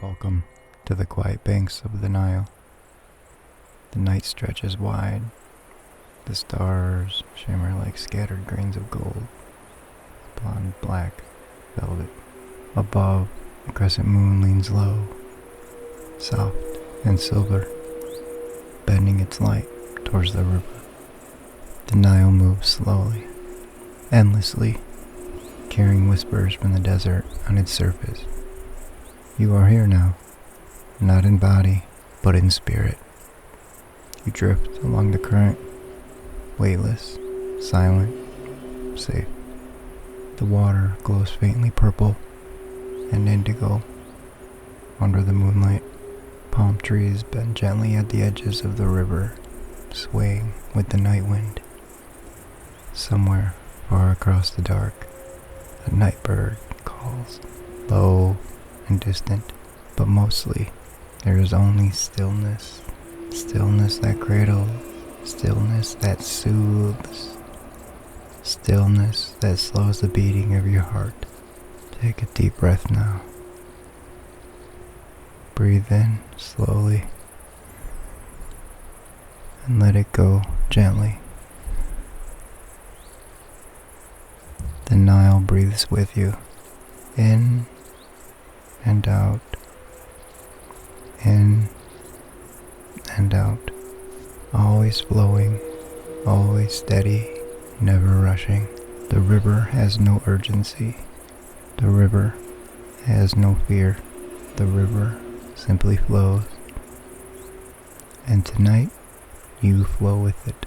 Welcome to the quiet banks of the Nile. The night stretches wide. The stars shimmer like scattered grains of gold upon black velvet. Above, the crescent moon leans low, soft and silver, bending its light towards the river. The Nile moves slowly, endlessly, carrying whispers from the desert on its surface. You are here now, not in body, but in spirit. You drift along the current, weightless, silent, safe. The water glows faintly purple and indigo under the moonlight. Palm trees bend gently at the edges of the river, swaying with the night wind. Somewhere far across the dark, a night bird calls, low and distant, but mostly there is only stillness. Stillness that cradles, stillness that soothes, stillness that slows the beating of your heart. Take a deep breath now. Breathe in slowly and let it go gently. The Nile breathes with you, in and out, in and out, always flowing, always steady, never rushing. The river has no urgency. The river has no fear. The river simply flows. And tonight, you flow with it.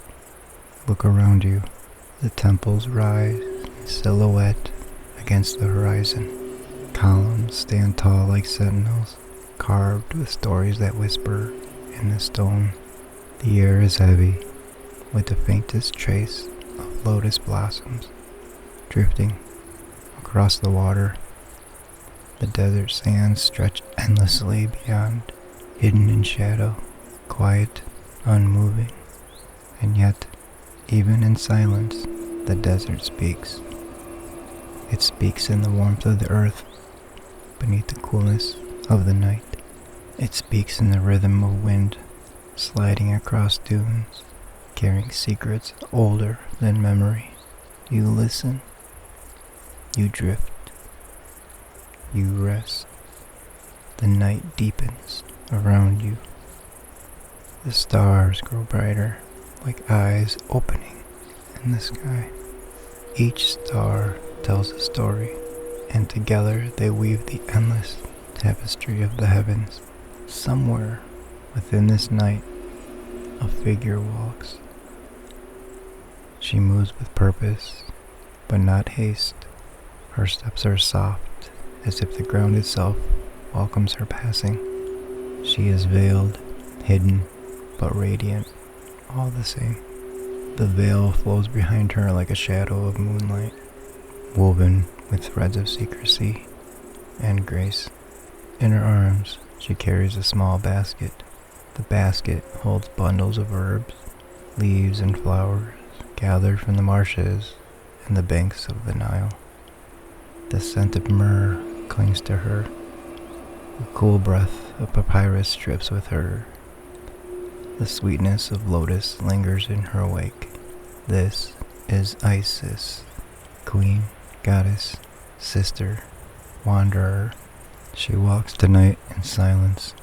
Look around you. The temples rise in silhouette against the horizon. Columns stand tall like sentinels, carved with stories that whisper in the stone. The air is heavy, with the faintest trace of lotus blossoms drifting across the water. The desert sands stretch endlessly beyond, hidden in shadow, quiet, unmoving. And yet, even in silence, the desert speaks. It speaks in the warmth of the earth, beneath the coolness of the night. It speaks in the rhythm of wind sliding across dunes, carrying secrets older than memory. You listen. You drift. You rest. The night deepens around you. The stars grow brighter, like eyes opening in the sky. Each star tells a story, and together they weave the endless tapestry of the heavens. Somewhere within this night, a figure walks. She moves with purpose, but not haste. Her steps are soft, as if the ground itself welcomes her passing. She is veiled, hidden, but radiant, all the same. The veil flows behind her like a shadow of moonlight, woven with threads of secrecy and grace. In her arms, she carries a small basket. The basket holds bundles of herbs, leaves, and flowers gathered from the marshes and the banks of the Nile. The scent of myrrh clings to her. The cool breath of papyrus drips with her. The sweetness of lotus lingers in her wake. This is Isis, queen, goddess, sister, wanderer. She walks tonight in silence,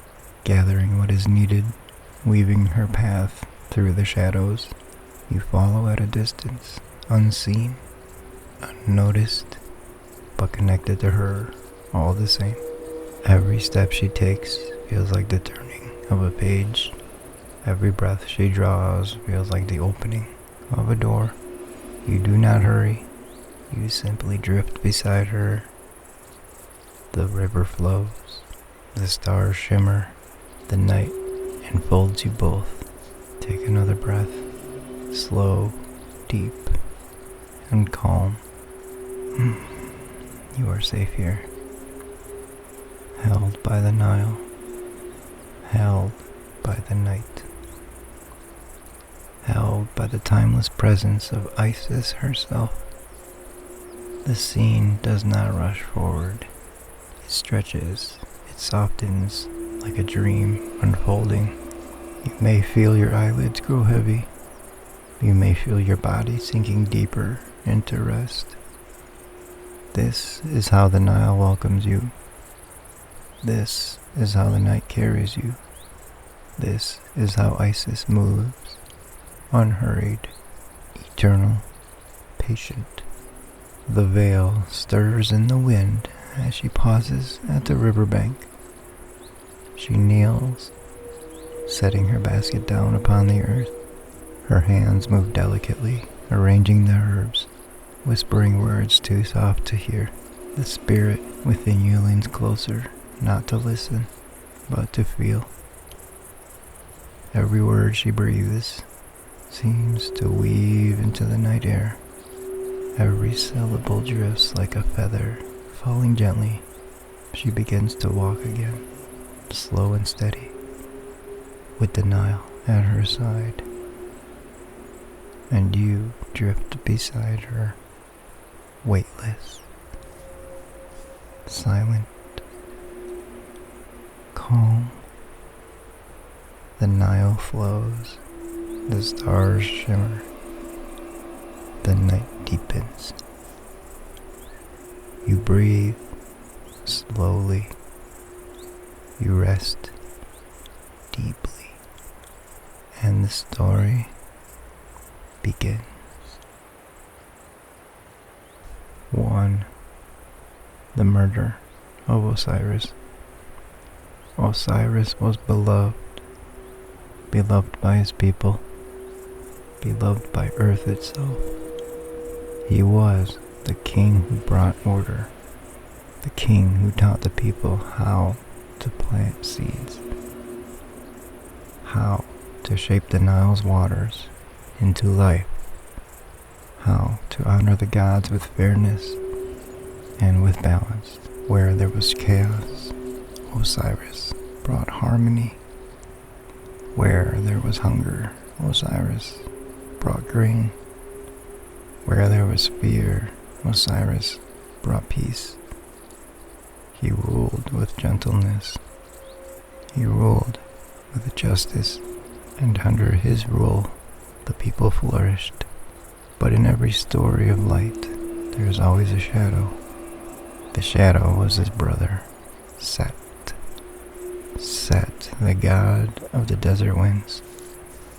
gathering what is needed, weaving her path through the shadows. You follow at a distance, unseen, unnoticed, but connected to her all the same. Every step she takes feels like the turning of a page. Every breath she draws feels like the opening of a door. You do not hurry. You simply drift beside her. The river flows. The stars shimmer. The night enfolds you both. Take another breath. Slow, deep, and calm. You are safe here. Held by the Nile. Held by the night. Held by the timeless presence of Isis herself. The scene does not rush forward. It stretches, it It softens like a dream unfolding. You may feel your eyelids grow heavy. You may feel your body sinking deeper into rest. This is how the Nile welcomes you. This is how the night carries you. This is how Isis moves, unhurried, eternal, patient. The veil stirs in the wind as she pauses at the riverbank. She kneels, setting her basket down upon the earth. Her hands move delicately, arranging the herbs, whispering words too soft to hear. The spirit within you leans closer, not to listen, but to feel. Every word she breathes seems to weave into the night air. Every syllable drifts like a feather, falling gently. She begins to walk again, slow and steady, with the Nile at her side. And you drift beside her, weightless, silent, calm. The Nile flows, the stars shimmer, the night deepens. You breathe slowly, you rest deeply, and the story begins. 1. The murder of Osiris. Osiris was beloved by his people, beloved by Earth itself. He was the king who brought order, the king who taught the people how to plant seeds, how to shape the Nile's waters into life, how to honor the gods with fairness and with balance. Where there was chaos, Osiris brought harmony. Where there was hunger, Osiris brought grain. Where there was fear, Osiris brought peace. He ruled with gentleness. He ruled with justice, and under his rule, the people flourished. But in every story of light, there is always a shadow. The shadow was his brother, Set. Set, the god of the desert winds.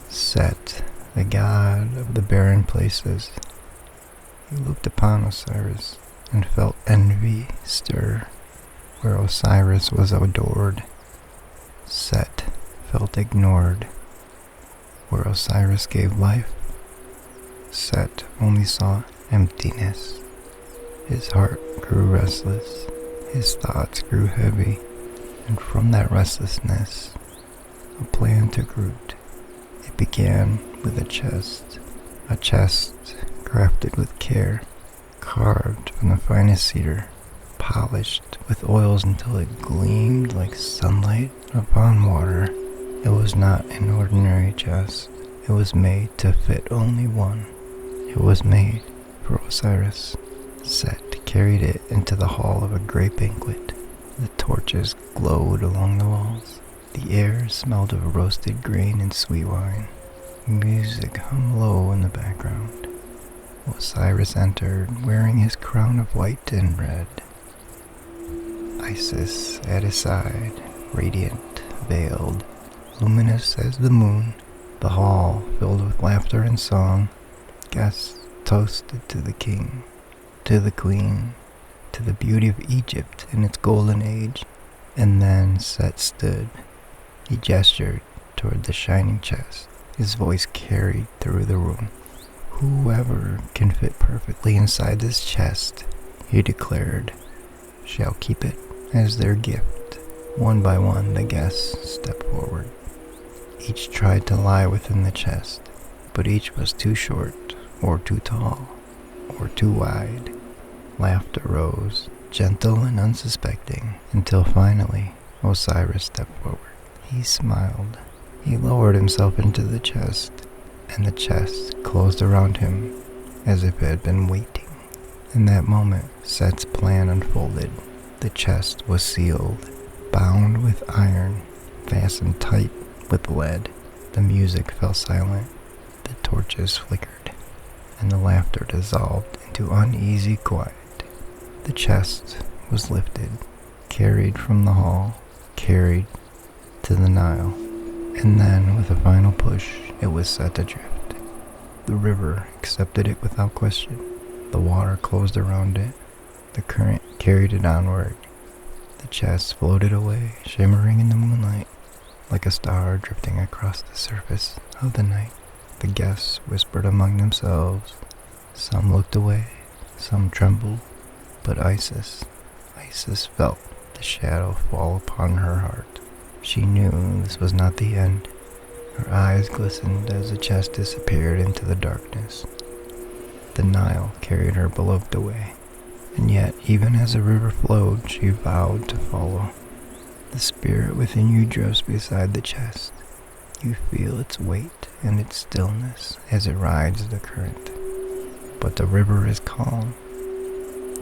Set, the god of the barren places. He looked upon Osiris and felt envy stir where Osiris was adored. Set felt ignored where Osiris gave life. Set only saw emptiness. His heart grew restless. His thoughts grew heavy. And from that restlessness, a plan took root. It began with a chest crafted with care, carved from the finest cedar, polished with oils until it gleamed like sunlight upon water. It was not an ordinary chest. It was made to fit only one. It was made for Osiris. Set carried it into the hall of a great banquet. The torches glowed along the walls. The air smelled of roasted grain and sweet wine. Music hummed low in the background. Osiris entered, wearing his crown of white and red. Isis at his side, radiant, veiled, luminous as the moon. The hall filled with laughter and song. Guests toasted to the king, to the queen, to the beauty of Egypt in its golden age. And then Set stood. He gestured toward the shining chest. His voice carried through the room. Whoever can fit perfectly inside this chest, he declared, shall keep it as their gift. One by one, the guests stepped forward. Each tried to lie within the chest, but each was too short, or too tall, or too wide. Laughter rose, gentle and unsuspecting, until finally Osiris stepped forward. He smiled. He lowered himself into the chest, and the chest closed around him as if it had been waiting. In that moment, Set's plan unfolded. The chest was sealed. bound with iron, fastened tight with lead. The music fell silent, the torches flickered, and the laughter dissolved into uneasy quiet. The chest was lifted, carried from the hall, carried to the Nile, and then, with a final push, it was set adrift. The river accepted it without question. The water closed around it. The current carried it onward. The chest floated away, shimmering in the moonlight, like a star drifting across the surface of the night. The guests whispered among themselves. Some looked away, some trembled, but Isis felt the shadow fall upon her heart. She knew this was not the end. Her eyes glistened as the chest disappeared into the darkness. The Nile carried her beloved away, and yet, even as the river flowed, she vowed to follow. The spirit within you drifts beside the chest. You feel its weight and its stillness as it rides the current. But the river is calm.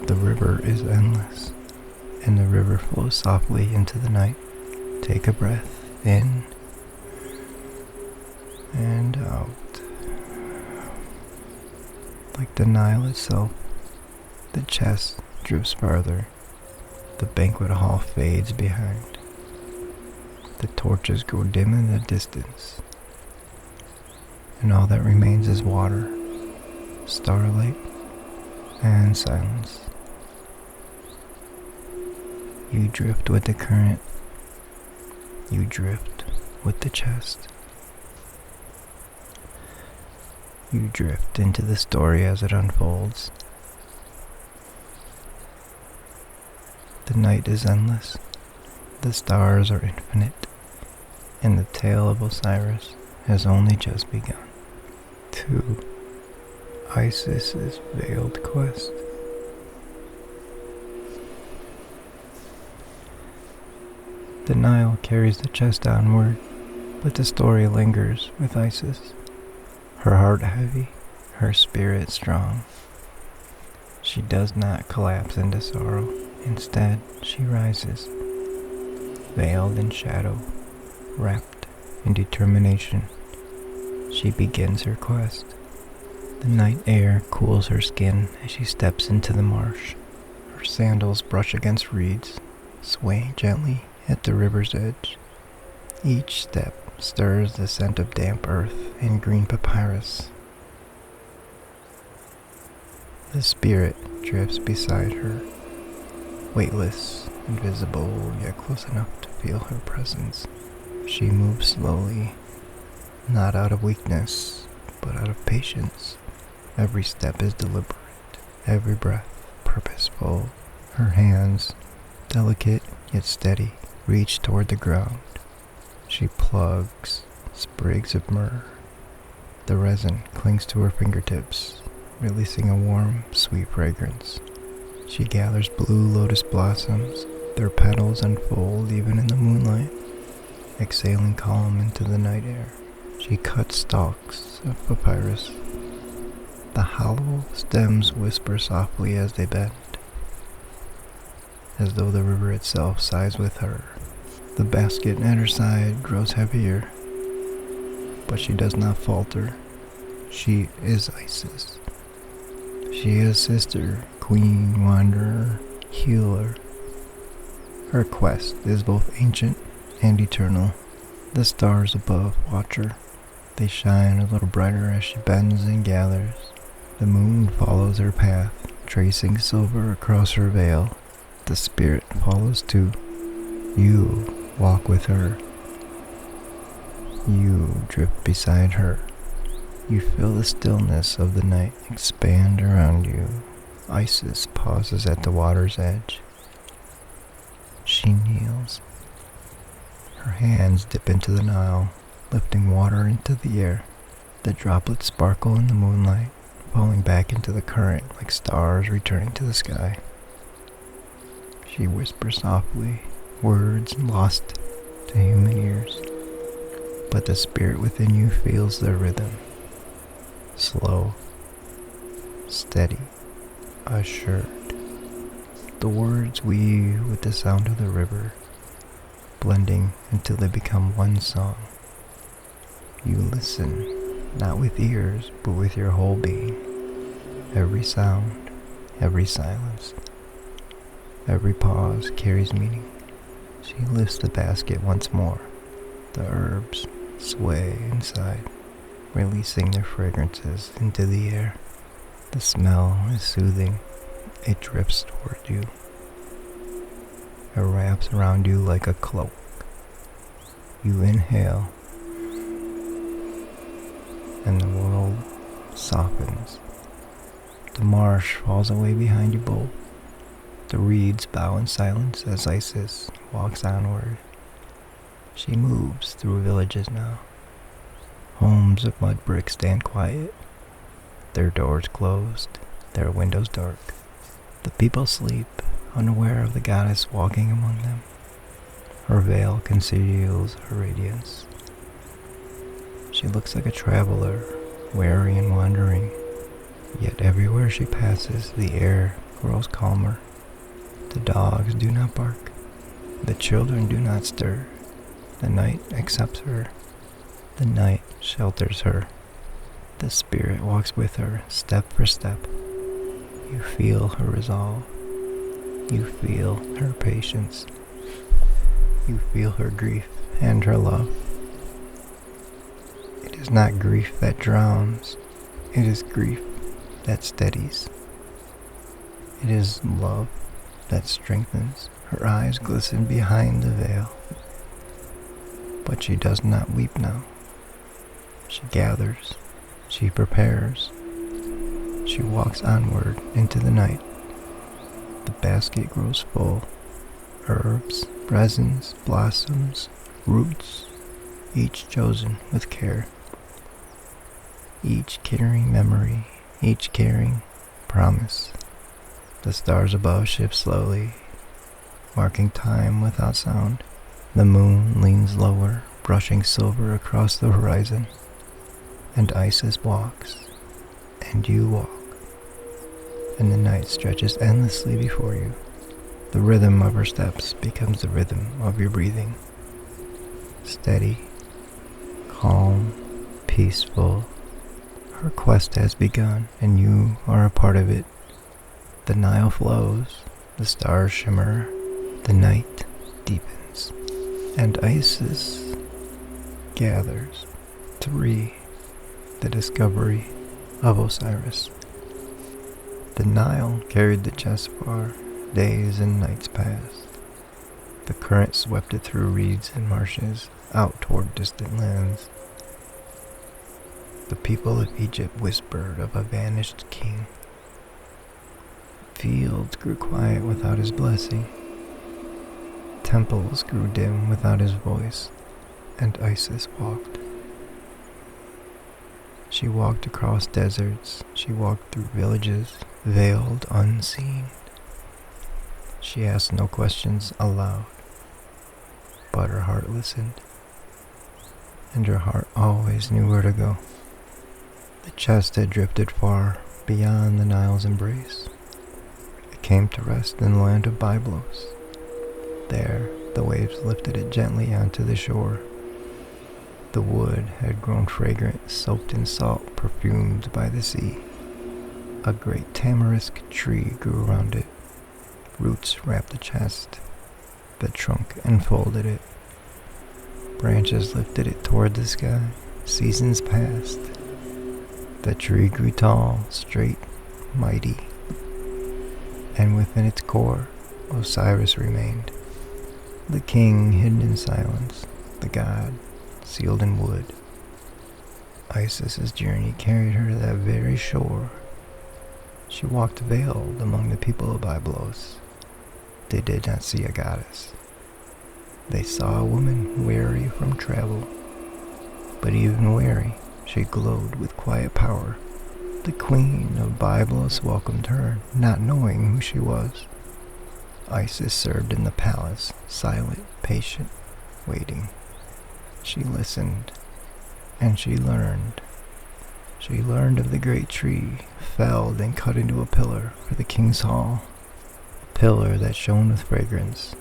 The river is endless, and the river flows softly into the night. Take a breath in and out. Like the Nile itself, the chest drifts farther. The banquet hall fades behind. The torches grow dim in the distance, and all that remains is water, starlight, and silence. You drift with the current. You drift with the chest. You drift into the story as it unfolds. The night is endless. The stars are infinite, and the tale of Osiris has only just begun. To Isis's veiled quest. The Nile carries the chest onward, but the story lingers with Isis. Her heart heavy, her spirit strong. She does not collapse into sorrow. Instead, she rises, veiled in shadow, wrapped in determination. She begins her quest. The night air cools her skin as she steps into the marsh. Her sandals brush against reeds, swaying gently at the river's edge. Each step stirs the scent of damp earth and green papyrus. The spirit drifts beside her, weightless, invisible, yet close enough to feel her presence. She moves slowly, not out of weakness, but out of patience. Every step is deliberate, every breath purposeful. Her hands, delicate yet steady, reach toward the ground. She plugs sprigs of myrrh. The resin clings to her fingertips, releasing a warm, sweet fragrance. She gathers blue lotus blossoms. Their petals unfold even in the moonlight, exhaling calm into the night air. She cuts stalks of papyrus. The hollow stems whisper softly as they bend, as though the river itself sighs with her. The basket at her side grows heavier, but she does not falter. She is Isis. She is sister, queen, wanderer, healer. Her quest is both ancient and eternal. The stars above watch her. They shine a little brighter as she bends and gathers. The moon follows her path, tracing silver across her veil. The spirit follows too. You walk with her. You drift beside her. You feel the stillness of the night expand around you. Isis pauses at the water's edge. She kneels. Her hands dip into the Nile, lifting water into the air. The droplets sparkle in the moonlight, falling back into the current like stars returning to the sky. She whispers softly, words lost to human ears, but the spirit within you feels their rhythm. Slow, steady, assured. The words weave with the sound of the river, blending until they become one song. You listen, not with ears, but with your whole being. Every sound, every silence, every pause carries meaning. She lifts the basket once more. The herbs sway inside, releasing their fragrances into the air. The smell is soothing. It drips toward you. It wraps around you like a cloak. You inhale, and the world softens. The marsh falls away behind you both. The reeds bow in silence as Isis walks onward. She moves through villages now. Homes of mud bricks stand quiet, their doors closed, their windows dark. The people sleep, unaware of the goddess walking among them. Her veil conceals her radiance. She looks like a traveler, weary and wandering, yet everywhere she passes, the air grows calmer. The dogs do not bark. The children do not stir. The night accepts her. The night shelters her. The spirit walks with her, step for step. You feel her resolve. You feel her patience. You feel her grief and her love. It is not grief that drowns. It is grief that steadies. It is love that strengthens. Her eyes glisten behind the veil. But she does not weep now. She gathers. She prepares. She walks onward into the night. The basket grows full. Herbs, resins, blossoms, roots, each chosen with care. Each carrying memory, each carrying promise. The stars above shift slowly, marking time without sound. The moon leans lower, brushing silver across the horizon. And Isis walks, and you walk, and the night stretches endlessly before you. The rhythm of her steps becomes the rhythm of your breathing. Steady, calm, peaceful. Her quest has begun, and you are a part of it. The Nile flows, the stars shimmer, the night deepens, and Isis gathers. 3. The discovery of Osiris. The Nile carried the chest far. Days and nights passed. The current swept it through reeds and marshes, out toward distant lands. The people of Egypt whispered of a vanished king. Fields grew quiet without his blessing. Temples grew dim without his voice, and Isis walked. She walked across deserts. She walked through villages, veiled, unseen. She asked no questions aloud, but her heart listened, and her heart always knew where to go. The chest had drifted far beyond the Nile's embrace. It came to rest in the land of Byblos. There, the waves lifted it gently onto the shore. The wood had grown fragrant, soaked in salt, perfumed by the sea. A great tamarisk tree grew around it. Roots wrapped the chest. The trunk enfolded it. Branches lifted it toward the sky. Seasons passed. The tree grew tall, straight, mighty. And within its core, Osiris remained. The king hidden in silence, the god sealed in wood. Isis's journey carried her to that very shore. She walked veiled among the people of Byblos. They did not see a goddess. They saw a woman weary from travel. But even weary, she glowed with quiet power. The queen of Byblos welcomed her, not knowing who she was. Isis served in the palace, silent, patient, waiting. She listened, and she learned. She learned of the great tree, felled and cut into a pillar for the king's hall, a pillar that shone with fragrance,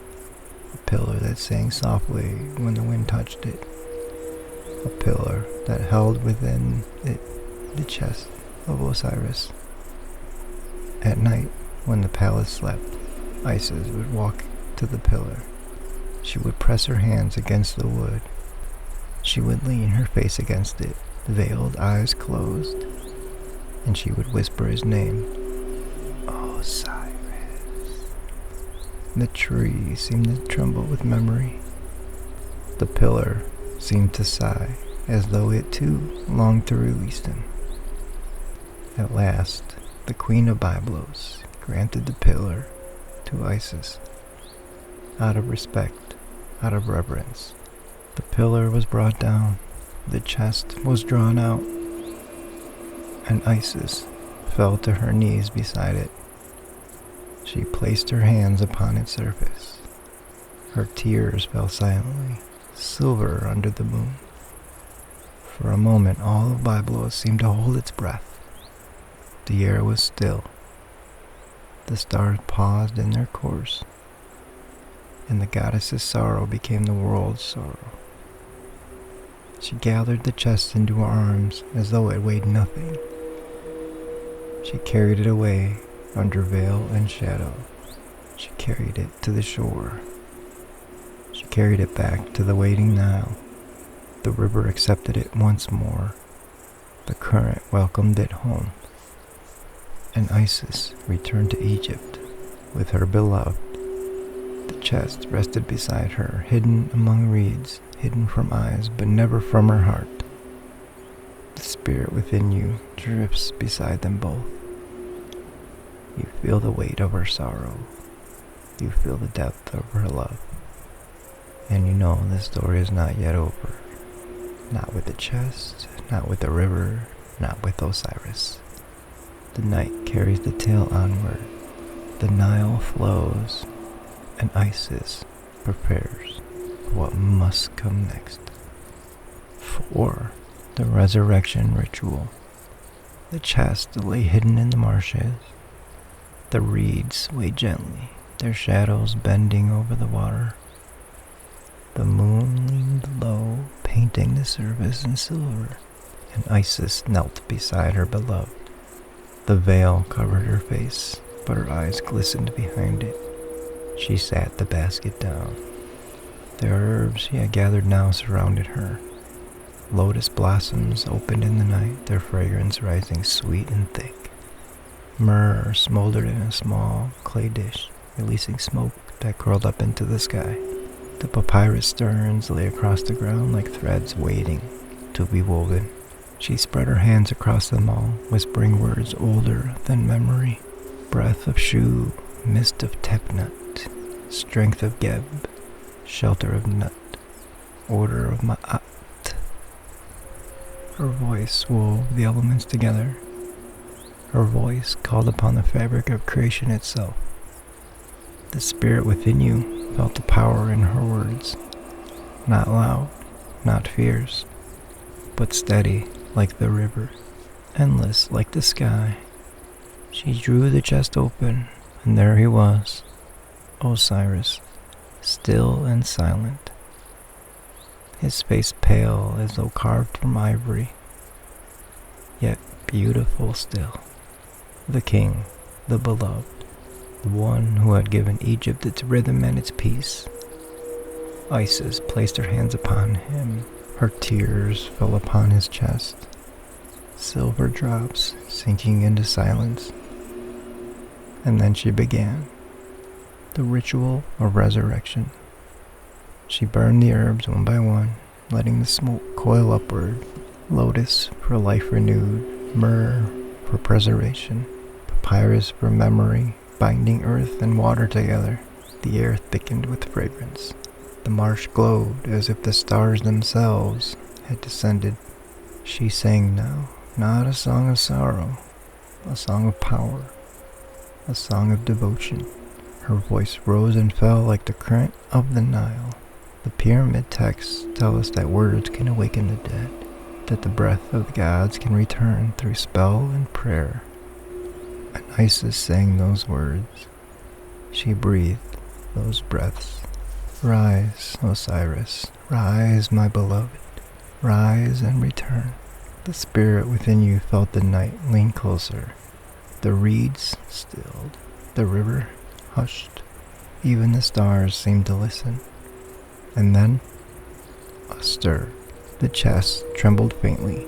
a pillar that sang softly when the wind touched it, a pillar that held within it the chest of Osiris. At night, when the palace slept, Isis would walk to the pillar. She would press her hands against the wood. She would lean her face against it, veiled eyes closed, and she would whisper his name, Osiris. The tree seemed to tremble with memory. The pillar seemed to sigh, as though it too longed to release him. At last, the Queen of Byblos granted the pillar to Isis. Out of respect, out of reverence, the pillar was brought down, the chest was drawn out, and Isis fell to her knees beside it. She placed her hands upon its surface. Her tears fell silently, silver under the moon. For a moment, all of Byblos seemed to hold its breath. The air was still. The stars paused in their course, and the goddess's sorrow became the world's sorrow. She gathered the chest into her arms as though it weighed nothing. She carried it away under veil and shadow. She carried it to the shore. She carried it back to the waiting Nile. The river accepted it once more. The current welcomed it home. And Isis returned to Egypt with her beloved. The chest rested beside her, hidden among reeds, hidden from eyes, but never from her heart. The spirit within you drips beside them both. You feel the weight of her sorrow. You feel the depth of her love. And you know the story is not yet over. Not with the chest, not with the river, not with Osiris. The night carries the tale onward. The Nile flows, and Isis prepares for what must come next. For the resurrection ritual. The chest lay hidden in the marshes. The reeds sway gently, their shadows bending over the water. The moon leaned low, painting the surface in silver, and Isis knelt beside her beloved. The veil covered her face, but her eyes glistened behind it. She sat the basket down. The herbs she had gathered now surrounded her. Lotus blossoms opened in the night, their fragrance rising sweet and thick. Myrrh smoldered in a small clay dish, releasing smoke that curled up into the sky. The papyrus stems lay across the ground like threads waiting to be woven. She spread her hands across them all, whispering words older than memory. Breath of Shu, mist of Tepnut, strength of Geb, shelter of Nut, order of Ma'at. Her voice wove the elements together. Her voice called upon the fabric of creation itself. The spirit within you felt the power in her words, not loud, not fierce, but steady like the river, endless like the sky. She drew the chest open, and there he was, Osiris, still and silent, his face pale as though carved from ivory, yet beautiful still. The king, the beloved, the one who had given Egypt its rhythm and its peace. Isis placed her hands upon him. Her tears fell upon his chest, silver drops sinking into silence. And then she began the ritual of resurrection. She burned the herbs one by one, letting the smoke coil upward. Lotus for life renewed, myrrh for preservation, papyrus for memory, binding earth and water together. The air thickened with fragrance. The marsh glowed as if the stars themselves had descended. She sang now, not a song of sorrow, a song of power, a song of devotion. Her voice rose and fell like the current of the Nile. The pyramid texts tell us that words can awaken the dead, that the breath of the gods can return through spell and prayer. And Isis sang those words. She breathed those breaths Rise, Osiris, rise, my beloved, rise and return. The spirit within you felt the night lean closer. The reeds stilled, the river hushed, even the stars seemed to listen. And then, a stir. The chest trembled faintly.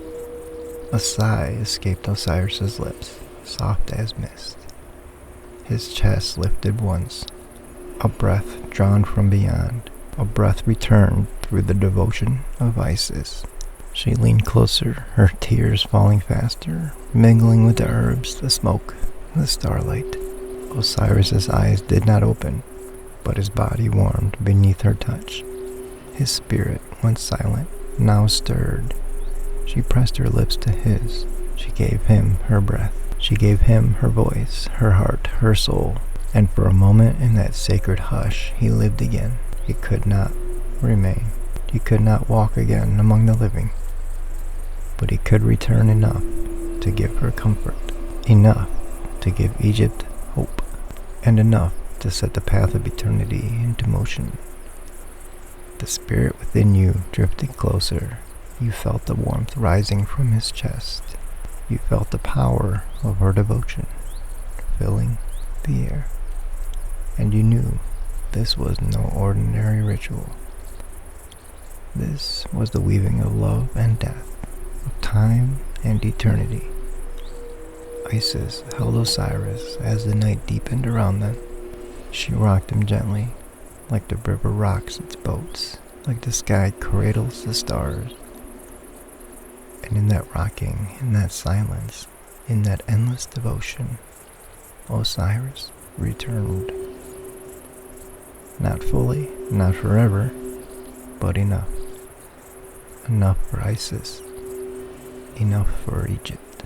A sigh escaped Osiris's lips, soft as mist. His chest lifted once. A breath drawn from beyond. A breath returned through the devotion of Isis. She leaned closer, her tears falling faster, mingling with the herbs, the smoke, the starlight. Osiris's eyes did not open, but his body warmed beneath her touch. His spirit, once silent, now stirred. She pressed her lips to his. She gave him her breath. She gave him her voice, her heart, her soul. And for a moment in that sacred hush, he lived again. He could not remain. He could not walk again among the living. But he could return enough to give her comfort, enough to give Egypt hope, and enough to set the path of eternity into motion. The spirit within you drifted closer. You felt the warmth rising from his chest. You felt the power of her devotion filling the air. And you knew this was no ordinary ritual. This was the weaving of love and death, of time and eternity. Isis held Osiris as the night deepened around them. She rocked him gently, like the river rocks its boats, like the sky cradles the stars. And in that rocking, in that silence, in that endless devotion, Osiris returned. Not fully, not forever, but enough. Enough for Isis. Enough for Egypt.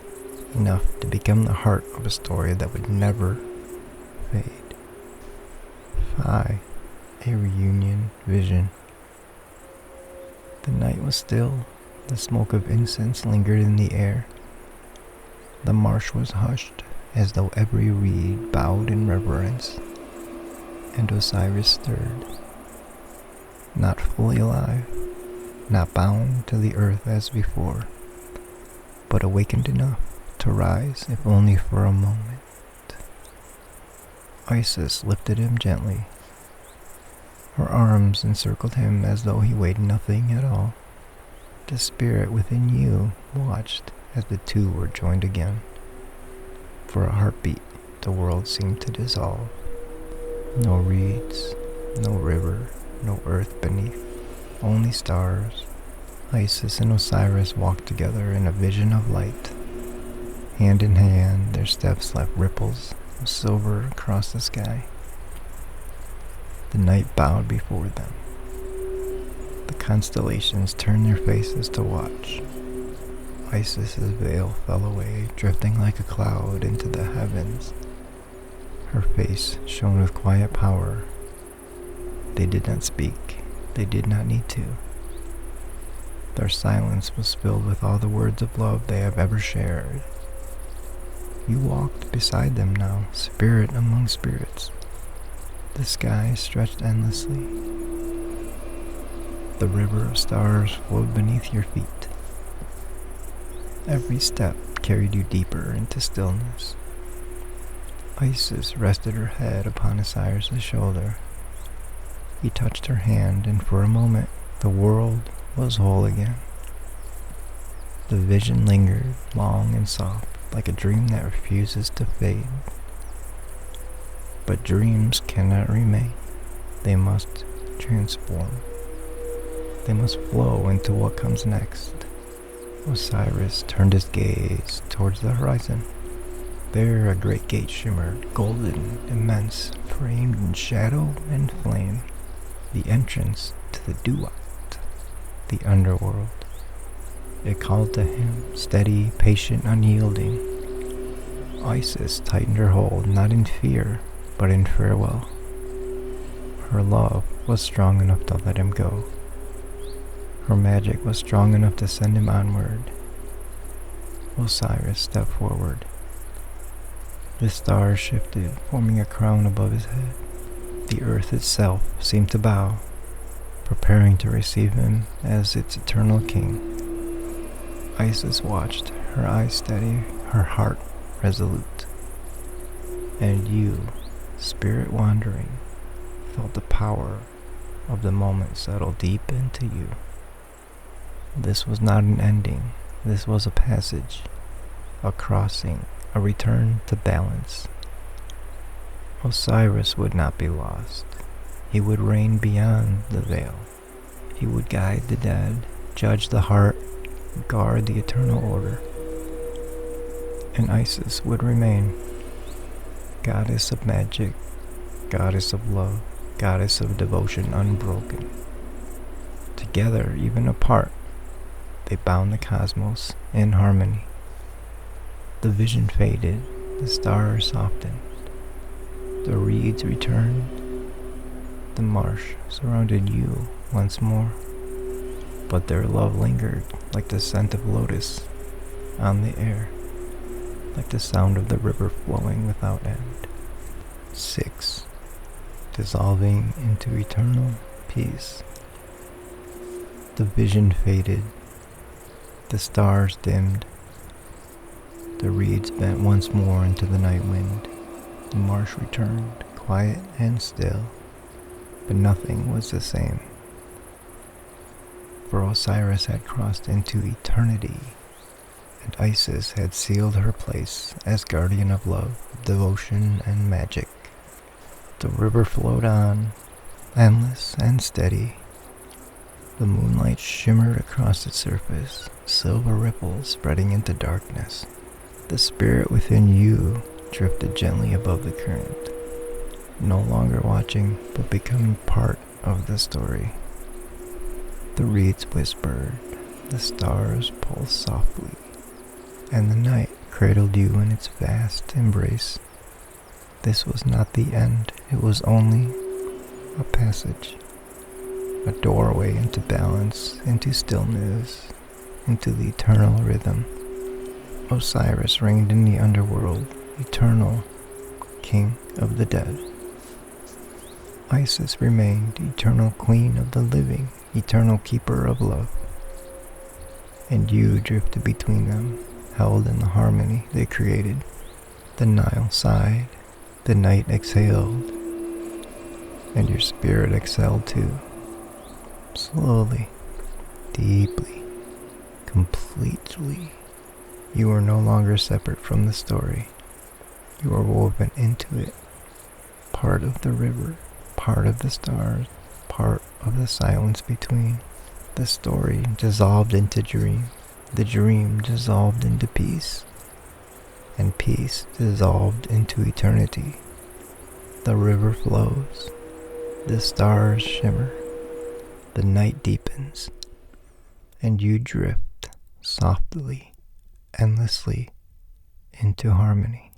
Enough to become the heart of a story that would never fade. Phi, a reunion vision. The night was still. The smoke of incense lingered in the air. The marsh was hushed, as though every reed bowed in reverence. And Osiris stirred. Not fully alive, not bound to the earth as before, but awakened enough to rise, if only for a moment. Isis lifted him gently. Her arms encircled him as though he weighed nothing at all. The spirit within you watched as the two were joined again. For a heartbeat, the world seemed to dissolve. No reeds, no river, no earth beneath, only stars. Isis and Osiris walked together in a vision of light. Hand in hand, their steps left ripples of silver across the sky. The night bowed before them. The constellations turned their faces to watch. Isis's veil fell away, drifting like a cloud into the heavens. Her face shone with quiet power. They did not speak. They did not need to. Their silence was filled with all the words of love they have ever shared. You walked beside them now, spirit among spirits. The sky stretched endlessly. The river of stars flowed beneath your feet. Every step carried you deeper into stillness. Isis rested her head upon Osiris' shoulder. He touched her hand, and for a moment, the world was whole again. The vision lingered, long and soft, like a dream that refuses to fade. But dreams cannot remain. They must transform. They must flow into what comes next. Osiris turned his gaze towards the horizon. There a great gate shimmered, golden, immense, framed in shadow and flame. The entrance to the Duat, the underworld. It called to him, steady, patient, unyielding. Isis tightened her hold, not in fear, but in farewell. Her love was strong enough to let him go. Her magic was strong enough to send him onward. Osiris stepped forward. The stars shifted, forming a crown above his head. The earth itself seemed to bow, preparing to receive him as its eternal king. Isis watched, her eyes steady, her heart resolute. And you, spirit wandering, felt the power of the moment settle deep into you. This was not an ending. This was a passage, a crossing, a return to balance. Osiris would not be lost. He would reign beyond the veil. He would guide the dead, judge the heart, guard the eternal order. And Isis would remain, goddess of magic, goddess of love, goddess of devotion unbroken. Together, even apart, they bound the cosmos in harmony. The vision faded, the stars softened, the reeds returned, the marsh surrounded you once more, but their love lingered like the scent of lotus on the air, like the sound of the river flowing without end. 6. Dissolving into eternal peace. The vision faded, the stars dimmed, the reeds bent once more into the night wind, the marsh returned, quiet and still, but nothing was the same. For Osiris had crossed into eternity, and Isis had sealed her place as guardian of love, devotion, and magic. The river flowed on, endless and steady. The moonlight shimmered across its surface, silver ripples spreading into darkness. The spirit within you drifted gently above the current, no longer watching, but becoming part of the story. The reeds whispered, the stars pulsed softly, and the night cradled you in its vast embrace. This was not the end, it was only a passage, a doorway into balance, into stillness, into the eternal rhythm. Osiris reigned in the underworld, eternal, king of the dead. Isis remained eternal queen of the living, eternal keeper of love. And you drifted between them, held in the harmony they created. The Nile sighed, the night exhaled, and your spirit exhaled too. Slowly, deeply, completely. You are no longer separate from the story. You are woven into it, part of the river, part of the stars, part of the silence between. The story dissolved into dream, the dream dissolved into peace, and peace dissolved into eternity. The river flows, the stars shimmer, the night deepens, and you drift softly, endlessly into harmony.